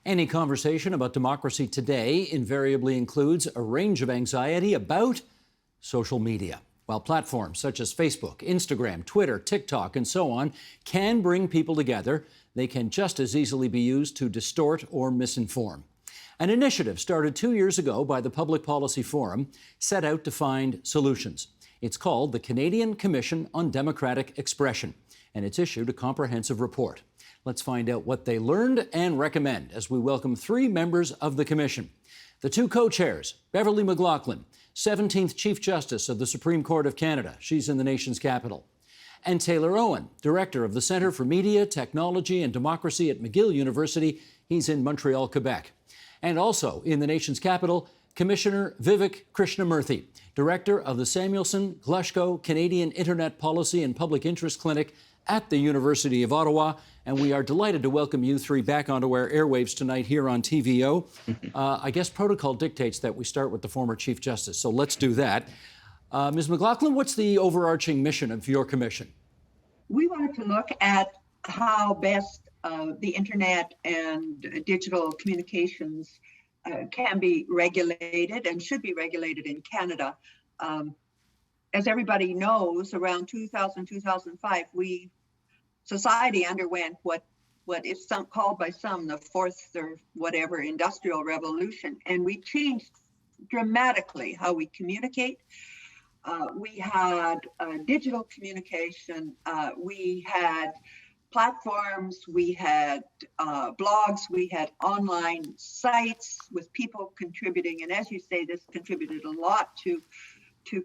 Any conversation about democracy today invariably includes a range of anxiety about social media. While platforms such as Facebook, Instagram, Twitter, TikTok, and so on can bring people together, they can just as easily be used to distort or misinform. An initiative started 2 years ago by the Public Policy Forum set out to find solutions. It's called the Canadian Commission on Democratic Expression, and it's issued a comprehensive report. Let's find out what they learned and recommend as we welcome 3 members of the Commission. The 2 co-chairs, Beverly McLaughlin, 17th Chief Justice of the Supreme Court of Canada. She's in the nation's capital. And Taylor Owen, Director of the Centre for Media, Technology and Democracy at McGill University. He's in Montreal, Quebec. And also in the nation's capital, Commissioner Vivek Krishnamurthy, Director of the Samuelson Glushko Canadian Internet Policy and Public Interest Clinic at the University of Ottawa. And we are delighted to welcome you 3 back onto our airwaves tonight here on TVO. I guess protocol dictates that we start with the former Chief Justice, so let's do that. Ms. McLaughlin, what's the overarching mission of your commission? We wanted to look at how best the internet and digital communications can be regulated and should be regulated in Canada. As everybody knows, around 2000, 2005, society underwent what is called by some the fourth or whatever industrial revolution, and we changed dramatically how we communicate. We had digital communication, we had platforms, we had blogs, we had online sites with people contributing, and as you say, this contributed a lot to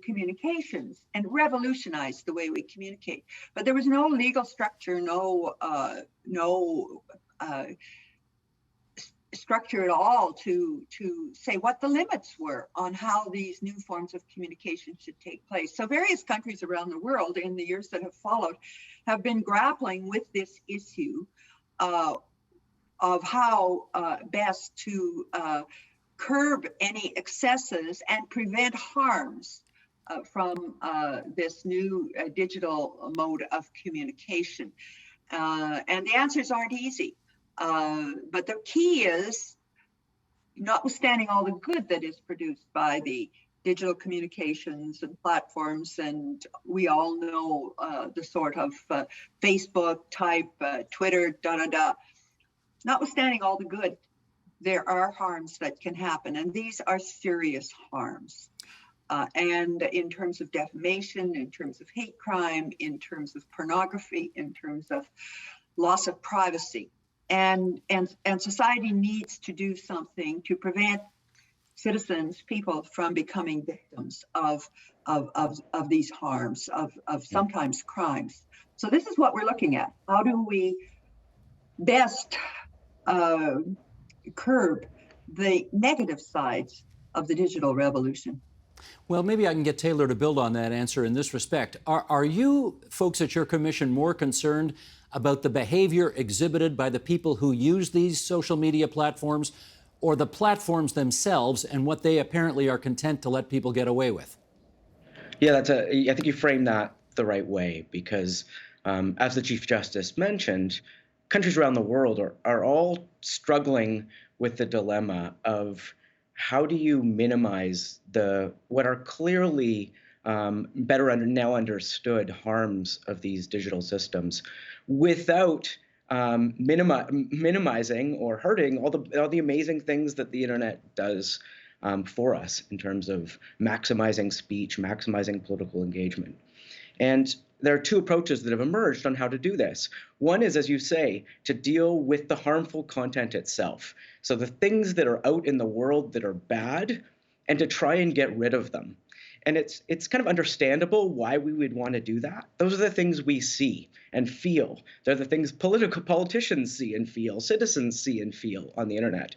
communications and revolutionized the way we communicate. But there was no legal structure, no structure at all to say what the limits were on how these new forms of communication should take place. So various countries around the world in the years that have followed have been grappling with this issue of how best to curb any excesses and prevent harms from this new digital mode of communication. And the answers aren't easy. But the key is, notwithstanding all the good that is produced by the digital communications and platforms, and we all know the sort of Facebook type, Twitter, notwithstanding all the good, there are harms that can happen, and these are serious harms. And in terms of defamation, in terms of hate crime, in terms of pornography, in terms of loss of privacy. And society needs to do something to prevent citizens, people, from becoming victims of these harms, of sometimes crimes. So this is what we're looking at. How do we best curb the negative sides of the digital revolution? Well, maybe I can get Taylor to build on that answer in this respect. Are you folks at your commission more concerned about the behavior exhibited by the people who use these social media platforms, or the platforms themselves and what they apparently are content to let people get away with? Yeah, I think you framed that the right way, because as the Chief Justice mentioned, countries around the world are all struggling with the dilemma of how do you minimize what are clearly better now understood harms of these digital systems without minimizing or hurting all the amazing things that the internet does for us in terms of maximizing speech, maximizing political engagement. And there are 2 approaches that have emerged on how to do this. One is, as you say, to deal with the harmful content itself. So the things that are out in the world that are bad, and to try and get rid of them. And it's kind of understandable why we would want to do that. Those are the things we see and feel. They're the things politicians see and feel, citizens see and feel on the internet.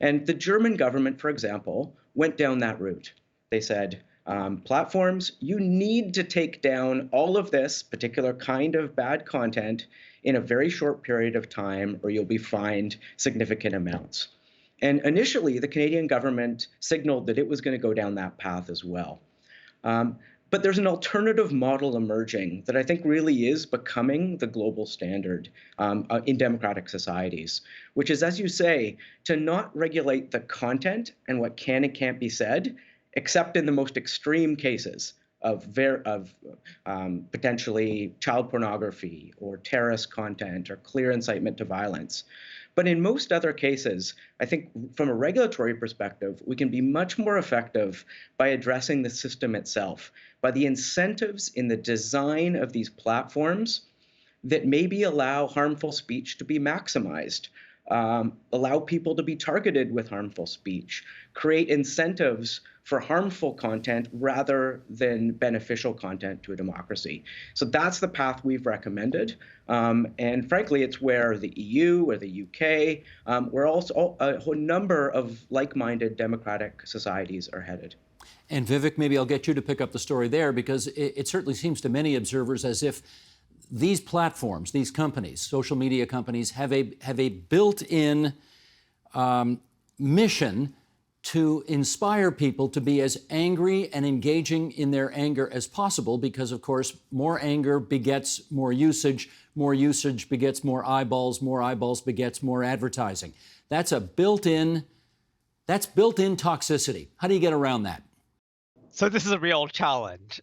And the German government, for example, went down that route. They said, platforms, you need to take down all of this particular kind of bad content in a very short period of time, or you'll be fined significant amounts. And initially, the Canadian government signaled that it was going to go down that path as well. But there's an alternative model emerging that I think really is becoming the global standard in democratic societies, which is, as you say, to not regulate the content and what can and can't be said, except in the most extreme cases of potentially child pornography or terrorist content or clear incitement to violence. But in most other cases, I think from a regulatory perspective, we can be much more effective by addressing the system itself, by the incentives in the design of these platforms that maybe allow harmful speech to be maximized, allow people to be targeted with harmful speech, create incentives for harmful content rather than beneficial content to a democracy. So that's the path we've recommended. And frankly, it's where the EU or the UK, where also a whole number of like-minded democratic societies are headed. And Vivek, maybe I'll get you to pick up the story there, because it certainly seems to many observers as if these platforms, these companies, social media companies, have a built-in mission to inspire people to be as angry and engaging in their anger as possible, because, of course, more anger begets more usage begets more eyeballs begets more advertising. That's built-in toxicity. How do you get around that? So this is a real challenge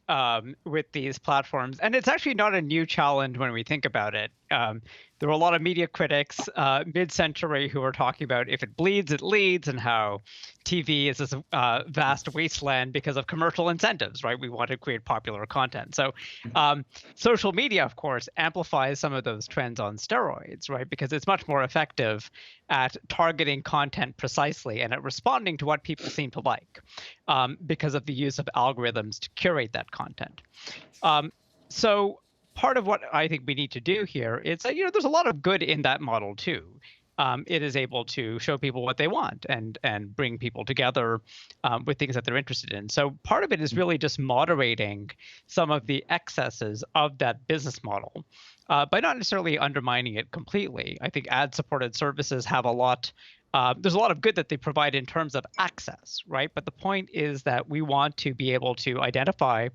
with these platforms, and it's actually not a new challenge when we think about it. There were a lot of media critics mid-century who were talking about if it bleeds, it leads, and how TV is this vast wasteland because of commercial incentives, right? We want to create popular content. So social media, of course, amplifies some of those trends on steroids, right? Because it's much more effective at targeting content precisely and at responding to what people seem to like because of the use of algorithms to curate that content. So part of what I think we need to do here is that, there's a lot of good in that model too. It is able to show people what they want and bring people together with things that they're interested in. So part of it is really just moderating some of the excesses of that business model by not necessarily undermining it completely. I think ad-supported services have a lot. There's a lot of good that they provide in terms of access, right? But the point is that we want to be able to identify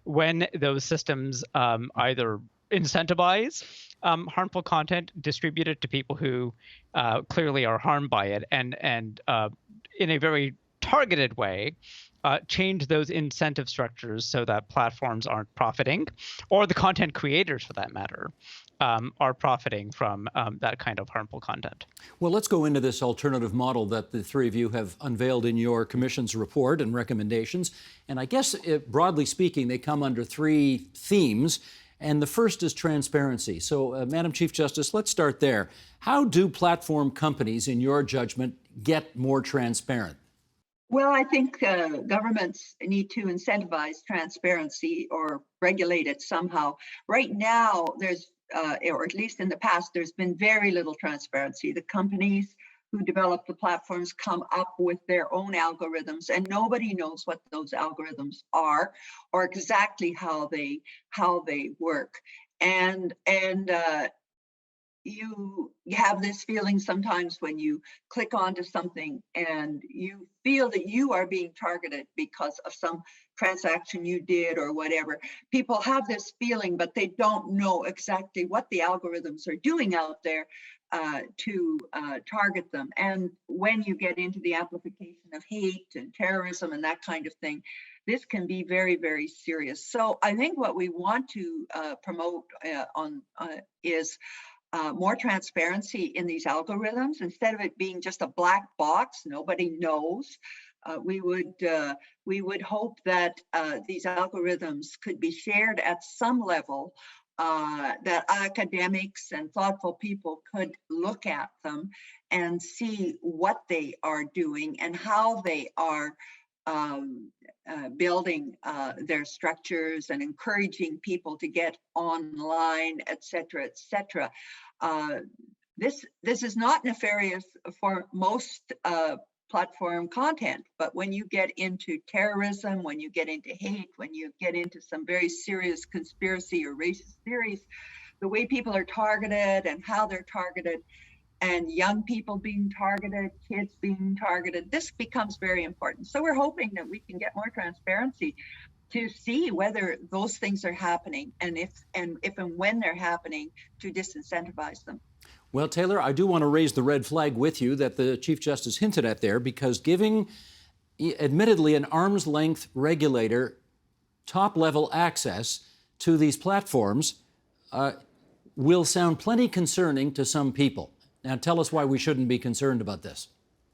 when those systems either incentivize harmful content, distribute it to people who clearly are harmed by it, and in a very targeted way, change those incentive structures so that platforms aren't profiting, or the content creators, for that matter, are profiting from that kind of harmful content. Well, let's go into this alternative model that the three of you have unveiled in your commission's report and recommendations. And I guess, broadly speaking, they come under three themes. And the first is transparency. So, Madam Chief Justice, let's start there. How do platform companies, in your judgment, get more transparent? Well, I think governments need to incentivize transparency or regulate it somehow. Right now, there's, or at least in the past, there's been very little transparency. The companies who develop the platforms come up with their own algorithms, and nobody knows what those algorithms are or exactly how they work. And you have this feeling sometimes when you click onto something and you feel that you are being targeted because of some transaction you did or whatever. People have this feeling, but they don't know exactly what the algorithms are doing out there to target them. And when you get into the amplification of hate and terrorism and that kind of thing, this can be very, very serious. So I think what we want to promote is more transparency in these algorithms. Instead of it being just a black box, nobody knows. We would hope that these algorithms could be shared at some level, that academics and thoughtful people could look at them and see what they are doing and how they are building their structures and encouraging people to get online, et cetera, et cetera. This is not nefarious for most platform content, but when you get into terrorism, when you get into hate, when you get into some very serious conspiracy or racist theories, the way people are targeted and how they're targeted, and young people being targeted, kids being targeted, this becomes very important. So we're hoping that we can get more transparency. to see whether those things are happening, and if and when they're happening, to disincentivize them. Well, Taylor, I do want to raise the red flag with you that the Chief Justice hinted at there, because giving, admittedly, an arm's length regulator top-level access to these platforms will sound plenty concerning to some people. Now, tell us why we shouldn't be concerned about this.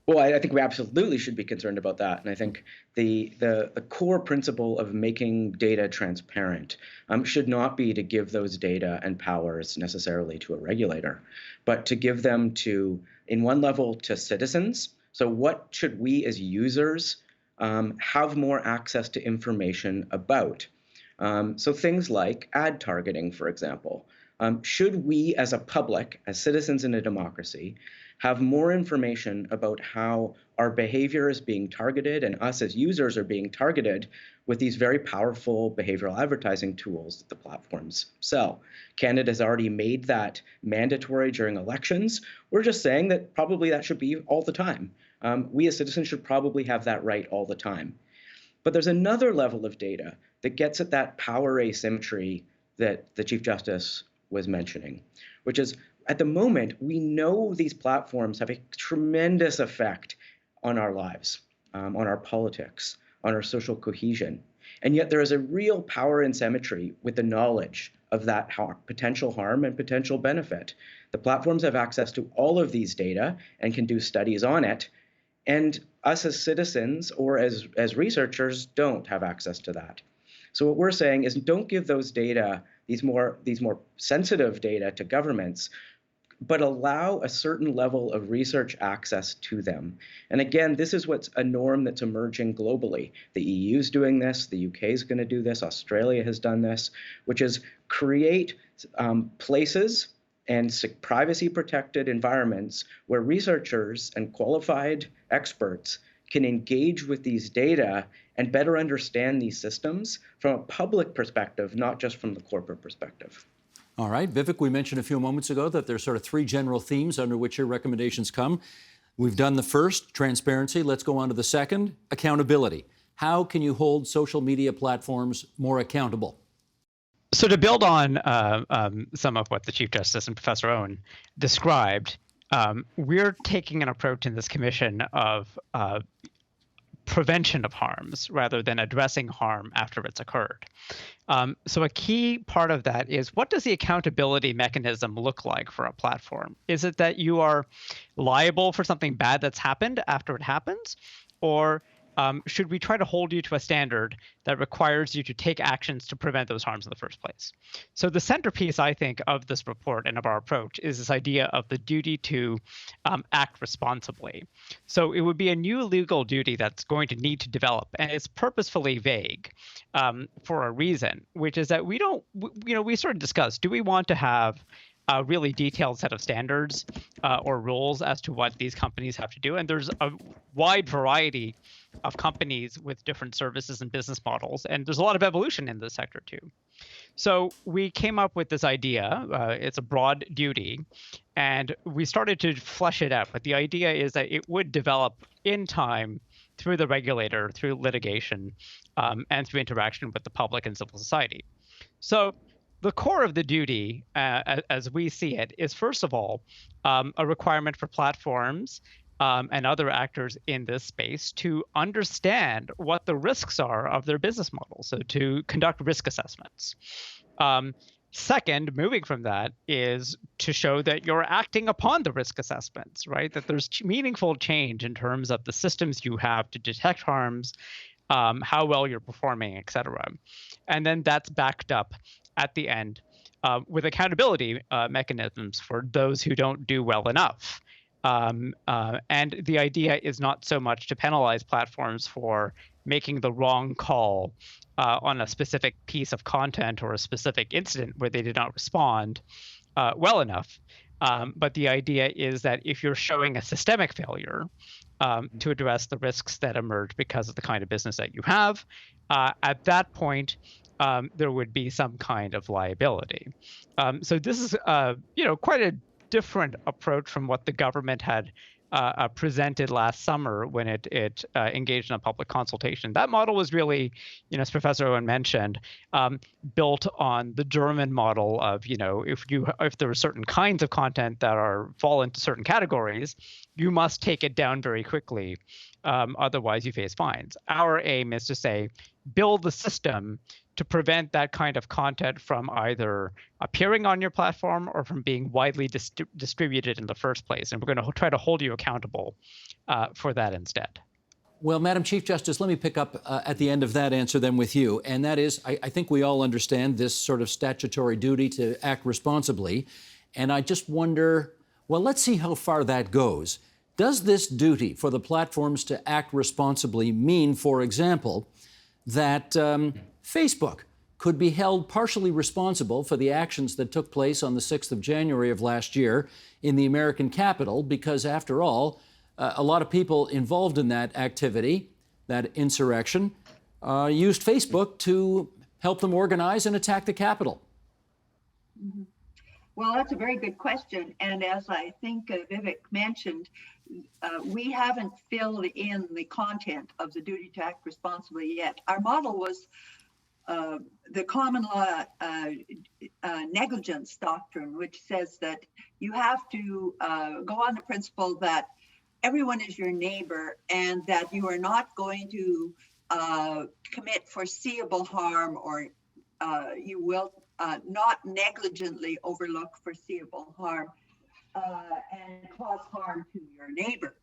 Well, I think we absolutely should be concerned about that. And I think the core principle of making data transparent should not be to give those data and powers necessarily to a regulator, but to give them to, in one level, to citizens. So what should we as users have more access to information about? So things like ad targeting, for example. Should we as a public, as citizens in a democracy, have more information about how our behavior is being targeted and us as users are being targeted with these very powerful behavioral advertising tools that the platforms sell? Canada has already made that mandatory during elections. We're just saying that probably that should be all the time. We as citizens should probably have that right all the time. But there's another level of data that gets at that power asymmetry that the Chief Justice was mentioning, which is, at the moment, we know these platforms have a tremendous effect on our lives, on our politics, on our social cohesion. And yet there is a real power asymmetry with the knowledge of that potential harm and potential benefit. The platforms have access to all of these data and can do studies on it. And us as citizens or as researchers don't have access to that. So what we're saying is, don't give those data, these more sensitive data, to governments, but allow a certain level of research access to them. And again, this is what's a norm that's emerging globally. The EU is doing this, the UK is going to do this, Australia has done this, which is create places and privacy-protected environments where researchers and qualified experts can engage with these data and better understand these systems from a public perspective, not just from the corporate perspective. All right, Vivek, we mentioned a few moments ago that there's sort of three general themes under which your recommendations come. We've done the first, transparency. Let's go on to the second, accountability. How can you hold social media platforms more accountable? So to build on some of what the Chief Justice and Professor Owen described, we're taking an approach in this commission of prevention of harms rather than addressing harm after it's occurred. So a key part of that is, what does the accountability mechanism look like for a platform? Is it that you are liable for something bad that's happened after it happens? Or should we try to hold you to a standard that requires you to take actions to prevent those harms in the first place? So the centerpiece, I think, of this report and of our approach is this idea of the duty to act responsibly. So it would be a new legal duty that's going to need to develop, and it's purposefully vague for a reason, which is that we sort of discussed, do we want to have a really detailed set of standards or rules as to what these companies have to do? And there's a wide variety of companies with different services and business models, and there's a lot of evolution in this sector too. So we came up with this idea. It's a broad duty, and we started to flesh it out. But the idea is that it would develop in time through the regulator, through litigation, and through interaction with the public and civil society. So the core of the duty, as we see it, is first of all a requirement for platforms and other actors in this space to understand what the risks are of their business model, so to conduct risk assessments. Second, moving from that, is to show that you're acting upon the risk assessments, right? That there's meaningful change in terms of the systems you have to detect harms, how well you're performing, et cetera. And then that's backed up at the end with accountability mechanisms for those who don't do well enough. And the idea is not so much to penalize platforms for making the wrong call on a specific piece of content or a specific incident where they did not respond well enough. But the idea is that if you're showing a systemic failure to address the risks that emerge because of the kind of business that you have, at that point, there would be some kind of liability. So this is, quite a different approach from what the government had presented last summer when it engaged in a public consultation. That model was really, as Professor Owen mentioned, built on the German model of, if there are certain kinds of content that fall into certain categories, you must take it down very quickly. Otherwise, you face fines. Our aim is to say, build the system to prevent that kind of content from either appearing on your platform or from being widely distributed in the first place. And we're going to try to hold you accountable for that instead. Well, Madam Chief Justice, let me pick up at the end of that answer then with you. And that is, I think we all understand this sort of statutory duty to act responsibly. And I just wonder, well, let's see how far that goes. Does this duty for the platforms to act responsibly mean, for example, that Facebook could be held partially responsible for the actions that took place on the 6th of January of last year in the American Capitol? Because after all, a lot of people involved in that activity, that insurrection, used Facebook to help them organize and attack the Capitol. Mm-hmm. Well, that's a very good question. And as I think Vivek mentioned, we haven't filled in the content of the duty to act responsibly yet. Our model was the common law negligence doctrine, which says that you have to go on the principle that everyone is your neighbor and that you are not going to commit foreseeable harm, or you will not negligently overlook foreseeable harm and cause harm to your neighbor.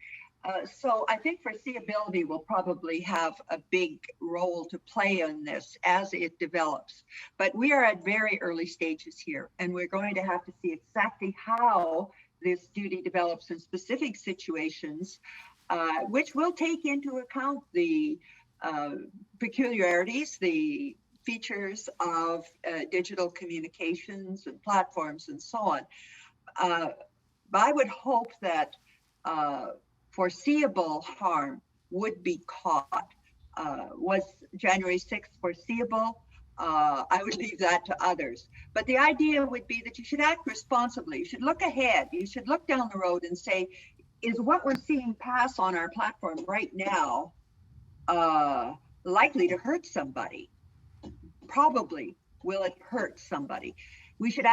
So I think foreseeability will probably have a big role to play in this as it develops. But we are at very early stages here, and we're going to have to see exactly how this duty develops in specific situations, which will take into account the peculiarities, the features of digital communications and platforms and so on. I would hope that foreseeable harm would be caught. Was January 6th foreseeable? I would leave that to others. But the idea would be that you should act responsibly. You should look ahead. You should look down the road and say, is what we're seeing pass on our platform right now likely to hurt somebody? Probably will it hurt somebody? We should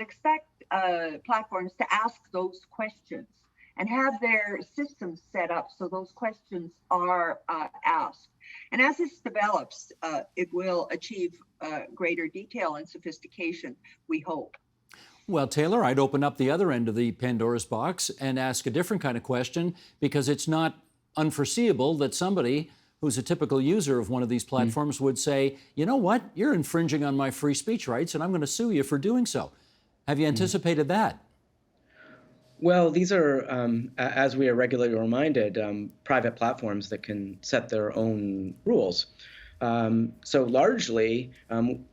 expect platforms to ask those questions and have their systems set up so those questions are asked. And as this develops, it will achieve greater detail and sophistication, we hope. Well, Taylor, I'd open up the other end of the Pandora's box and ask a different kind of question, because it's not unforeseeable that somebody who's a typical user of one of these platforms would say, you know what, you're infringing on my free speech rights and I'm going to sue you for doing so. Have you anticipated that? Well, these are, as we are regularly reminded, private platforms that can set their own rules. So largely, when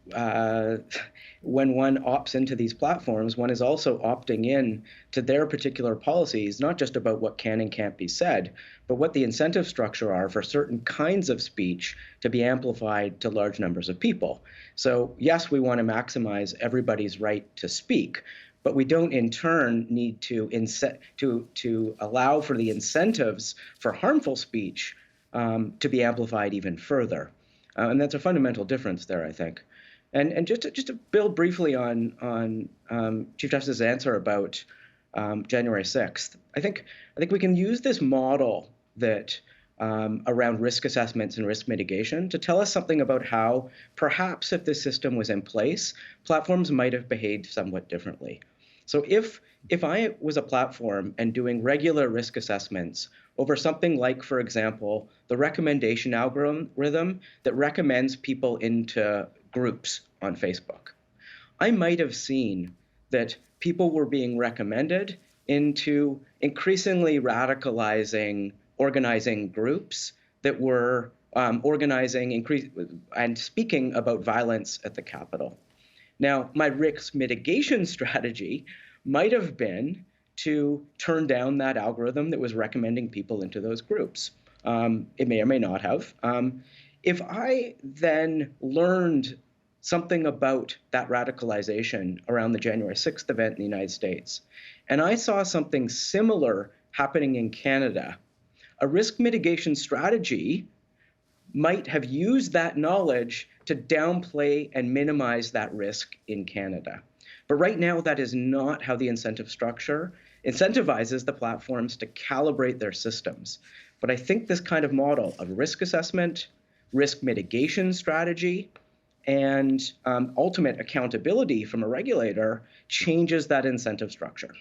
one opts into these platforms, one is also opting in to their particular policies, not just about what can and can't be said, but what the incentive structure are for certain kinds of speech to be amplified to large numbers of people. So yes, we want to maximize everybody's right to speak, but we don't in turn need to allow for the incentives for harmful speech to be amplified even further. And that's a fundamental difference there, I think. And just to build briefly on Chief Justice's answer about January 6th, I think we can use this model that around risk assessments and risk mitigation to tell us something about how perhaps if this system was in place, platforms might have behaved somewhat differently. So if I was a platform and doing regular risk assessments over something like, for example, the recommendation algorithm that recommends people into groups on Facebook, I might have seen that people were being recommended into increasingly radicalizing, organizing groups that were organizing and speaking about violence at the Capitol. Now, my risk mitigation strategy might have been to turn down that algorithm that was recommending people into those groups. It may or may not have. If I then learned something about that radicalization around the January 6th event in the United States, and I saw something similar happening in Canada, a risk mitigation strategy might have used that knowledge to downplay and minimize that risk in Canada. But right now, that is not how the incentive structure incentivizes the platforms to calibrate their systems. But I think this kind of model of risk assessment, risk mitigation strategy, and ultimate accountability from a regulator changes that incentive structure.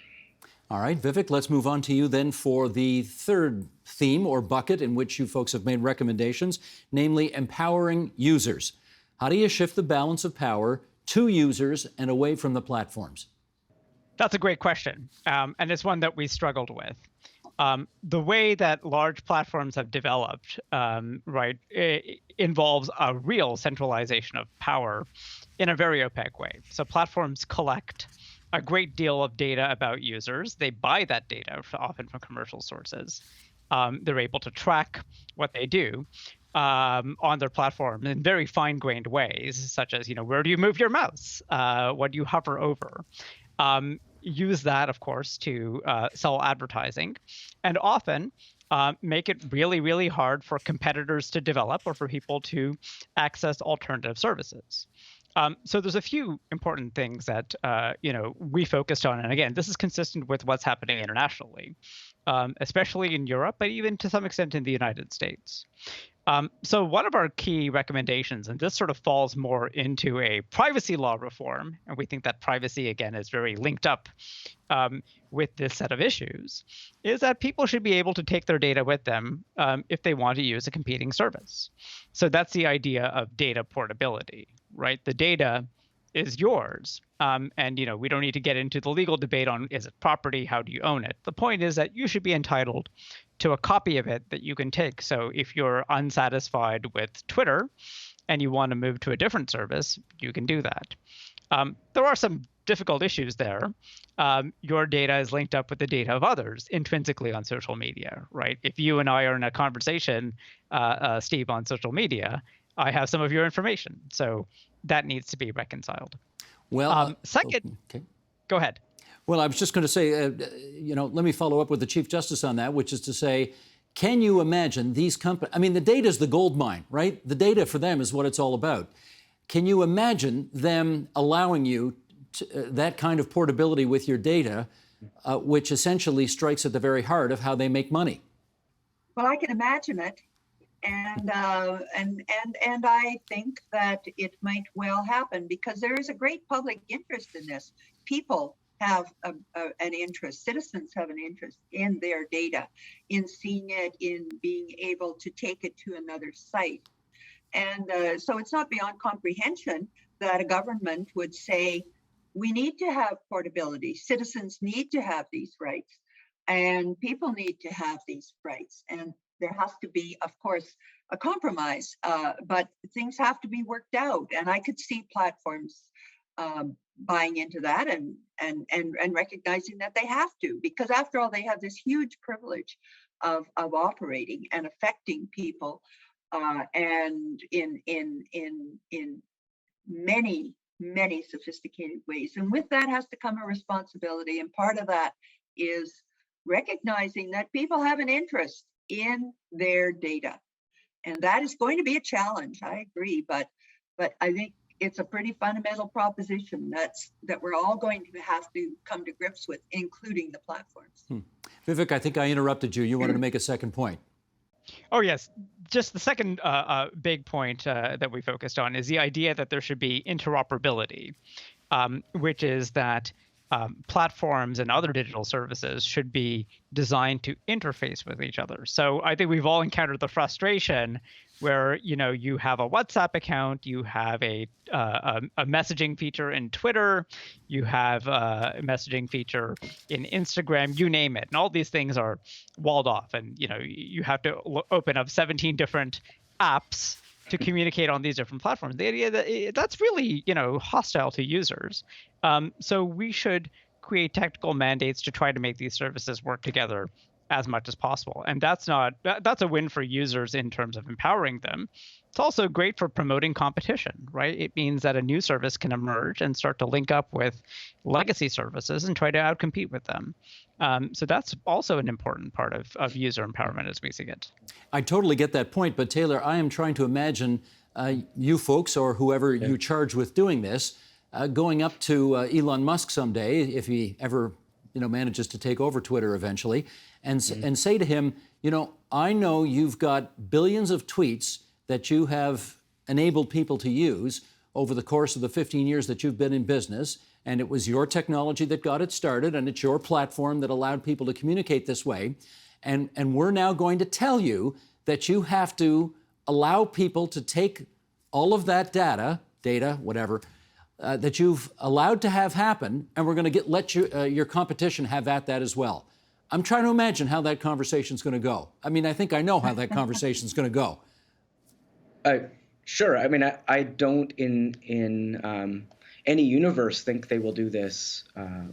All right, Vivek, let's move on to you then for the third theme or bucket in which you folks have made recommendations, namely empowering users. How do you shift the balance of power to users and away from the platforms? That's a great question, and it's one that we struggled with. The way that large platforms have developed, involves a real centralization of power in a very opaque way. So platforms collect a great deal of data about users. They buy that data, often from commercial sources. They're able to track what they do on their platform in very fine-grained ways, such as, where do you move your mouse? What do you hover over? Use that, of course, to sell advertising, and often make it really, really hard for competitors to develop or for people to access alternative services. So there's a few important things that we focused on, and again, this is consistent with what's happening internationally, especially in Europe, but even to some extent in the United States. So one of our key recommendations, and this sort of falls more into a privacy law reform, and we think that privacy, again, is very linked up with this set of issues, is that people should be able to take their data with them if they want to use a competing service. So that's the idea of data portability, right? The data is yours. And we don't need to get into the legal debate on, is it property? How do you own it? The point is that you should be entitled to a copy of it that you can take. So if you're unsatisfied with Twitter and you want to move to a different service, you can do that. There are some difficult issues there. Your data is linked up with the data of others intrinsically on social media, right? If you and I are in a conversation, Steve, on social media, I have some of your information. So that needs to be reconciled. Well, second, okay. Go ahead. Well, I was just going to say, let me follow up with the Chief Justice on that, which is to say, can you imagine these companies? I mean, the data is the gold mine, right? The data for them is what it's all about. Can you imagine them allowing you that kind of portability with your data, which essentially strikes at the very heart of how they make money? Well, I can imagine it. And I think that it might well happen because there is a great public interest in this. People have an interest, citizens have an interest in their data, in seeing it, in being able to take it to another site. And so it's not beyond comprehension that a government would say, we need to have portability. Citizens need to have these rights, and people need to have these rights. And there has to be, of course, a compromise, but things have to be worked out. And I could see platforms buying into that and recognizing that they have to, because after all, they have this huge privilege of operating and affecting people, and in many sophisticated ways. And with that has to come a responsibility, and part of that is recognizing that people have an interest in their data, and that is going to be a challenge. I agree, but I think it's a pretty fundamental proposition that we're all going to have to come to grips with, including the platforms. Vivek, I think I interrupted you. You wanted to make a second point. Oh, yes. Just the second big point that we focused on is the idea that there should be interoperability, which is that platforms and other digital services should be designed to interface with each other. So I think we've all encountered the frustration where you have a WhatsApp account, you have a messaging feature in Twitter, you have a messaging feature in Instagram, you name it, and all these things are walled off, and you have to open up 17 different apps to communicate on these different platforms. The idea that that's really, hostile to users. So we should create technical mandates to try to make these services work together as much as possible. And that's a win for users in terms of empowering them. It's also great for promoting competition, right? It means that a new service can emerge and start to link up with legacy services and try to outcompete with them. So that's also an important part of user empowerment as we see it. I totally get that point, but Taylor, I am trying to imagine you folks or whoever you charge with doing this going up to Elon Musk someday, if he ever manages to take over Twitter eventually, and say to him, I know you've got billions of tweets that you have enabled people to use over the course of the 15 years that you've been in business, and it was your technology that got it started, and it's your platform that allowed people to communicate this way, and we're now going to tell you that you have to allow people to take all of that data, whatever, that you've allowed to have happen, and we're going to let your competition have at that as well. I'm trying to imagine how that conversation's going to go. I mean, I think I know how that conversation's going to go. Sure. I mean, I don't in any universe think they will do this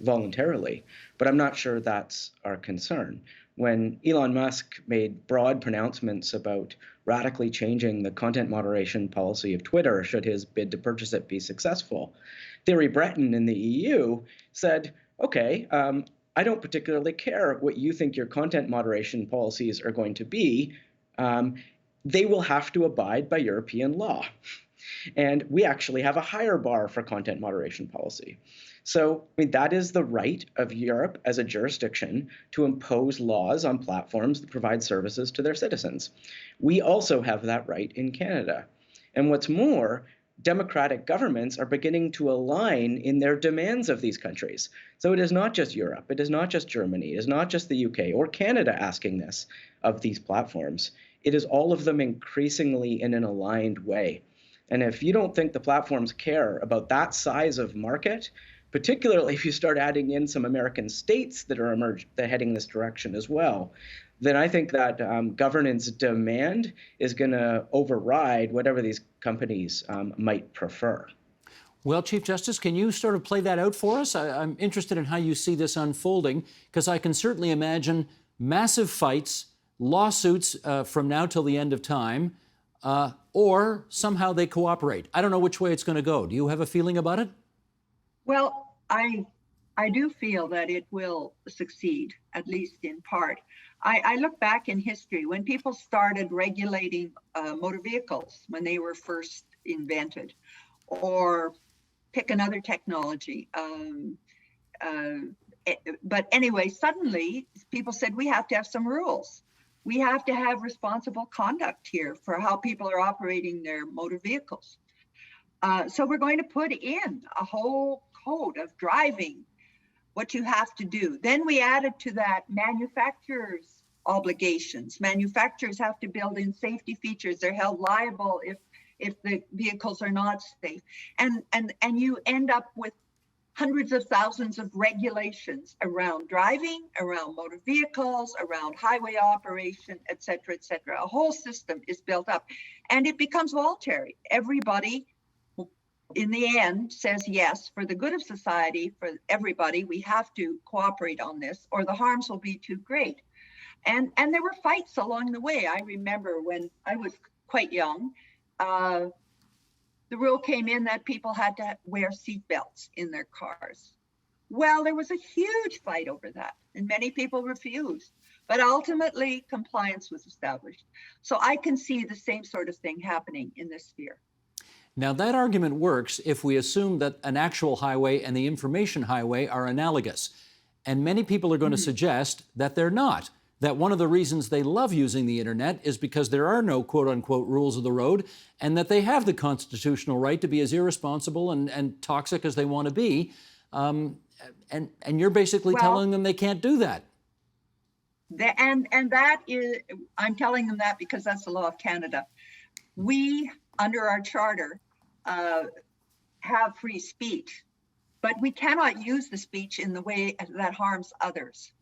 voluntarily, but I'm not sure that's our concern. When Elon Musk made broad pronouncements about radically changing the content moderation policy of Twitter should his bid to purchase it be successful, Thierry Breton in the EU said, okay, I don't particularly care what you think your content moderation policies are going to be. They will have to abide by European law. And we actually have a higher bar for content moderation policy. So, I mean, that is the right of Europe as a jurisdiction to impose laws on platforms that provide services to their citizens. We also have that right in Canada. And what's more, democratic governments are beginning to align in their demands of these countries. So it is not just Europe, it is not just Germany, it is not just the UK or Canada asking this of these platforms. It is all of them increasingly in an aligned way. And if you don't think the platforms care about that size of market, particularly if you start adding in some American states that are heading this direction as well, then I think that governance demand is going to override whatever these companies might prefer. Well, Chief Justice, can you sort of play that out for us? I'm interested in how you see this unfolding, because I can certainly imagine massive fights, lawsuits from now till the end of time, or somehow they cooperate. I don't know which way it's going to go. Do you have a feeling about it? Well, I do feel that it will succeed, at least in part. I look back in history when people started regulating motor vehicles when they were first invented, or pick another technology. But anyway, suddenly people said we have to have some rules. We have to have responsible conduct here for how people are operating their motor vehicles. So we're going to put in a whole code of driving, what you have to do. Then we added to that manufacturers' obligations. Manufacturers have to build in safety features. They're held liable if the vehicles are not safe. And you end up with hundreds of thousands of regulations around driving, around motor vehicles, around highway operation, et cetera, et cetera. A whole system is built up, and it becomes voluntary. Everybody, in the end, says yes, for the good of society, for everybody, we have to cooperate on this, or the harms will be too great. And there were fights along the way. I remember when I was quite young, the rule came in that people had to wear seatbelts in their cars. Well, there was a huge fight over that, and many people refused. But ultimately, compliance was established. So I can see the same sort of thing happening in this sphere. Now, that argument works if we assume that an actual highway and the information highway are analogous. And many people are going to suggest that they're not. That one of the reasons they love using the internet is because there are no quote-unquote rules of the road, and that they have the constitutional right to be as irresponsible and toxic as they want to be. And you're basically telling them they can't do that. And that is, I'm telling them that because that's the law of Canada. We, under our charter, have free speech, but we cannot use the speech in the way that harms others.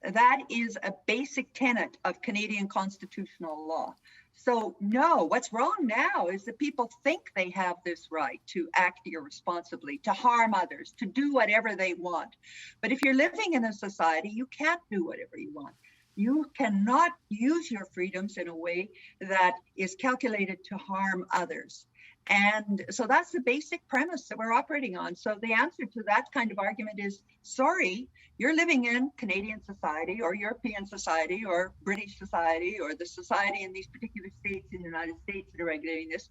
That is a basic tenet of Canadian constitutional law. So no, what's wrong now is that people think they have this right to act irresponsibly, to harm others, to do whatever they want. But if you're living in a society, you can't do whatever you want. You cannot use your freedoms in a way that is calculated to harm others. And so that's the basic premise that we're operating on. So the answer to that kind of argument is, sorry, you're living in Canadian society or European society or British society or the society in these particular states in the United States that are regulating this.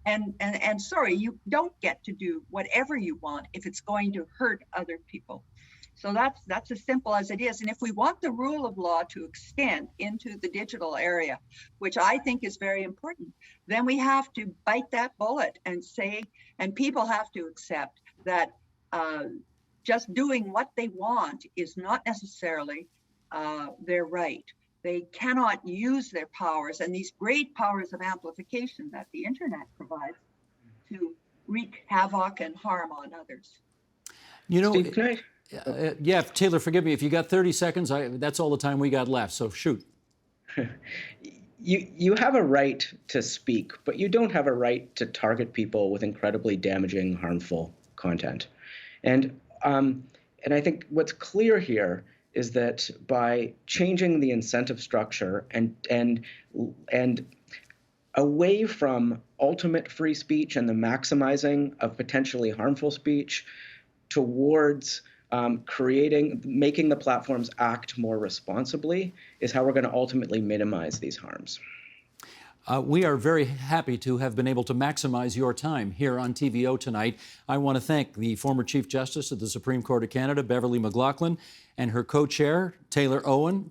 And sorry, you don't get to do whatever you want if it's going to hurt other people. So that's as simple as it is. And if we want the rule of law to extend into the digital area, which I think is very important, then we have to bite that bullet and say, and people have to accept that just doing what they want is not necessarily their right. They cannot use their powers and these great powers of amplification that the internet provides to wreak havoc and harm on others. You know, Steve, can I? yeah, Taylor, forgive me. If you got 30 seconds, that's all the time we got left. So shoot. You have a right to speak, but you don't have a right to target people with incredibly damaging, harmful content. And I think what's clear here is that by changing the incentive structure and away from ultimate free speech and the maximizing of potentially harmful speech towards making the platforms act more responsibly is how we're going to ultimately minimize these harms. We are very happy to have been able to maximize your time here on TVO tonight. I want to thank the former Chief Justice of the Supreme Court of Canada, Beverly McLaughlin, and her co-chair, Taylor Owen,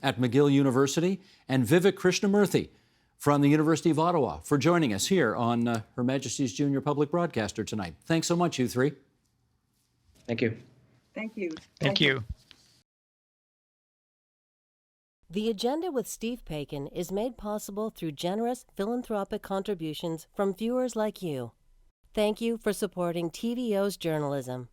at McGill University, and Vivek Krishnamurthy from the University of Ottawa for joining us here on Her Majesty's Junior Public Broadcaster tonight. Thanks so much, you three. Thank you. Thank you. Thank you. The Agenda with Steve Paikin is made possible through generous philanthropic contributions from viewers like you. Thank you for supporting TVO's journalism.